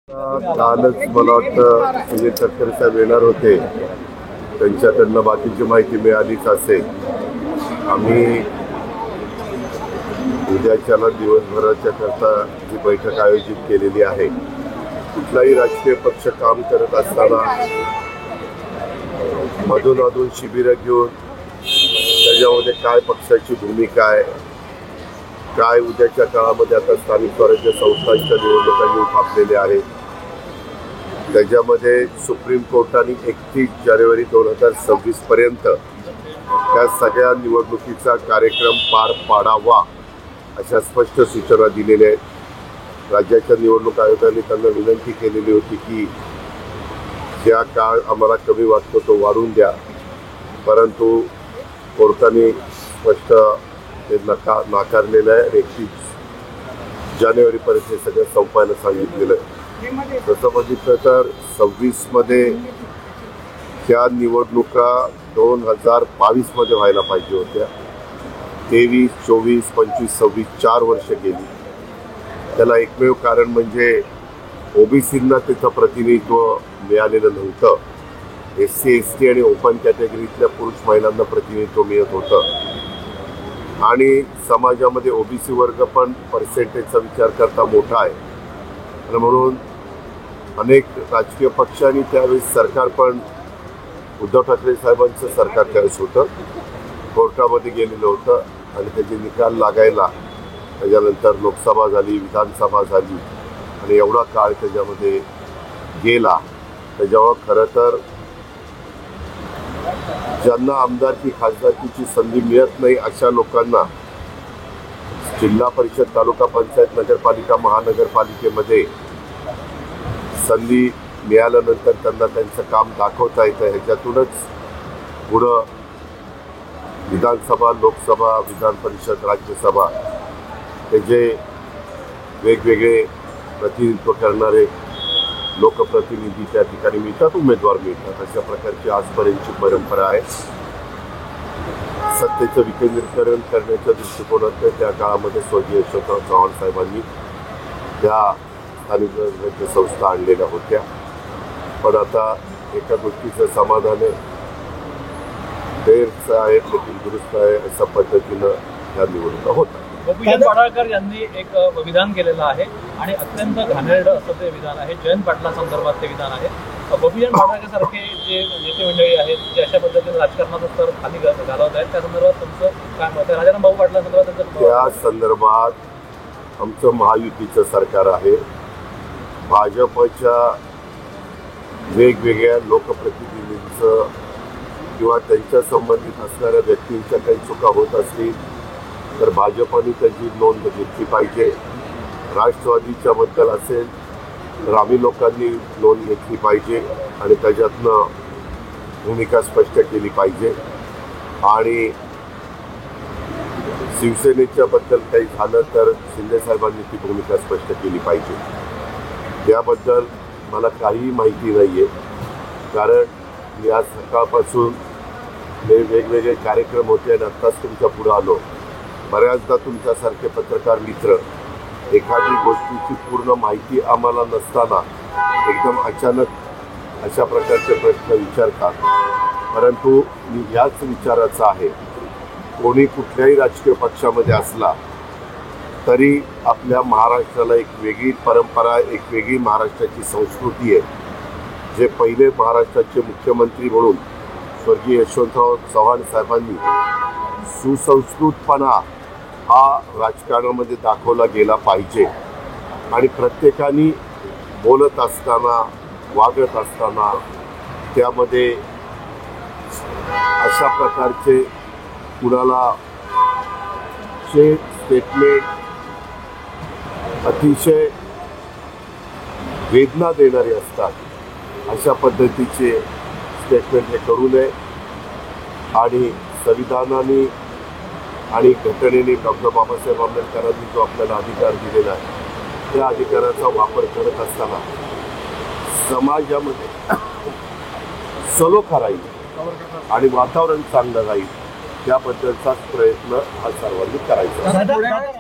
कालच मला वाटतं सुनील तटकरे साहेब येणार होते, त्यांच्याकडनं बाकीची माहिती मिळालीच असेल. आम्ही उद्याच्याला दिवसभराच्या करता जी बैठक आयोजित केलेली आहे. कुठलाही राजकीय पक्ष काम करत असताना मधून शिबिरं घेऊन त्याच्यामध्ये काय पक्षाची भूमिका आहे, काय उद्याच्या काळामध्ये आता स्थानिक स्वराज्य संस्थांच्या निवडणुका येऊन थांबलेल्या आहेत. त्याच्यामध्ये सुप्रीम कोर्टाने 31 जानेवारी 2026 पर्यंत त्या सगळ्या निवडणुकीचा कार्यक्रम पार पाडावा अशा स्पष्ट सूचना दिलेल्या आहेत. राज्याच्या निवडणूक आयोगाने त्यांना विनंती केलेली होती की ज्या काळ आम्हाला कमी वाटतो तो वाढवून द्या, परंतु कोर्टाने स्पष्ट ते नाकारलेलं आहे. 31 जानेवारीपर्यंत हे सगळं संपायला सांगितलेलं आहे. तसं बघितलं तर 26 मध्ये त्या निवडणुका 2022 मध्ये व्हायला पाहिजे होत्या. 23, 24, 25, 26 4 वर्ष गेली. त्याला एकमेव कारण म्हणजे ओबीसींना तिथं प्रतिनिधित्व मिळालेलं नव्हतं. SC, ST आणि ओपन कॅटेगरीतल्या पुरुष महिलांना प्रतिनिधित्व मिळत होतं आणि समाजामध्ये ओबीसी वर्ग पण पर्सेंटेजचा विचार करता मोठा आहे आणि म्हणून अनेक राजकीय पक्षांनी त्यावेळेस सरकार पण उद्धव ठाकरे साहेबांचं सरकार त्यावेळेस होतं, कोर्टामध्ये गेलेलं होतं आणि त्याचे निकाल लागायला त्याच्यानंतर लोकसभा झाली, विधानसभा झाली आणि एवढा काळ त्याच्यामध्ये गेला. त्याच्यावर खरं तर ज्यांना आमदारकी खासदारकीची संधी मिळत नाही अशा लोकांना जिल्हा परिषद, तालुका पंचायत, नगरपालिका, महानगरपालिकेमध्ये संधी मिळाल्यानंतर त्यांना त्यांचं काम दाखवता येतं. ह्याच्यातूनच पुढं विधानसभा, लोकसभा, विधान परिषद, राज्यसभा हे जे वेगवेगळे प्रतिनिधित्व करणारे लोकप्रतिनिधी त्या ठिकाणी मिळतात, उमेदवार मिळतात. अशा प्रकारची आजपर्यंतची परंपरा आहे. सत्तेचं विकेंद्रीकरण करण्याच्या दृष्टिकोनातून त्या काळामध्ये स्वर्गीय यशवंतराव चव्हाण साहेबांनी त्या स्थानिक स्वराज्य संस्था आणलेल्या होत्या. पण आता एका गोष्टीचं समाधान आहे, गैरचं आहे लेकिन दुरुस्त आहे अशा पद्धतीनं ह्या निवडणुका होतात. बबूजन पाडळकर यांनी एक विधान केलेलं आहे आणि अत्यंत घाणेरडं असं ते विधान आहे. जयंत पाटला संदर्भात ते विधान आहे. बबूजन पाडळकर सारखे जे नेते मंडळी आहेत जे अशा पद्धतीने राजकारणाचं स्तर खाली घालवत आहेत, त्या संदर्भात तुमचं काय मत आहे? राजाराम भाऊ पाटला संदर्भात त्या संदर्भात आमचं महायुतीचं सरकार आहे. भाजपच्या वेगवेगळ्या लोकप्रतिनिधींचं किंवा त्यांच्या संबंधित असणाऱ्या व्यक्तींच्या काही चुका होत असतील तर भाजपने त्याची नोंद घेतली पाहिजे. राष्ट्रवादीच्या बद्दल असेल तर आम्ही लोकांनी नोंद घेतली पाहिजे आणि त्याच्यातनं भूमिका स्पष्ट केली पाहिजे. आणि शिवसेनेच्या बद्दल काही झालं तर शिंदे साहेबांनी ती भूमिका स्पष्ट केली पाहिजे. याबद्दल मला काहीही माहिती नाही आहे, कारण मी आज सकाळपासून वेगवेगळे कार्यक्रम होते आणि आत्ताच तुमच्या पुढं आलो. बऱ्याचदा तुमच्यासारखे पत्रकार मित्र एखादी गोष्टीची पूर्ण माहिती आम्हाला नसताना एकदम अचानक अशा प्रकारचे प्रश्न विचारतात. परंतु मी याच विचाराचा आहे, कोणी कुठल्याही राजकीय पक्षामध्ये असला तरी आपल्या महाराष्ट्राला एक वेगळी परंपरा, एक वेगळी महाराष्ट्राची संस्कृती आहे. जे पहिले महाराष्ट्राचे मुख्यमंत्री म्हणून स्वर्गीय यशवंतराव चव्हाण साहेबांनी सुसंस्कृतपणा हा राजकारणामध्ये दाखवला गेला पाहिजे आणि प्रत्येकाने बोलत असताना, वागत असताना त्यामध्ये अशा प्रकारचे कुणाला स्टेटमेंट अतिशय वेदना देणारे असतात, अशा पद्धतीचे स्टेटमेंट हे करू नये. आणि संविधानाने आणि घटनेने डॉक्टर बाबासाहेब आंबेडकरांनी जो आपल्याला अधिकार दिलेला आहे त्या अधिकाराचा वापर करत असताना समाजामध्ये सलोखा राहील आणि वातावरण चांगलं राहील याबद्दलचाच प्रयत्न हा सर्वांनी करायचा.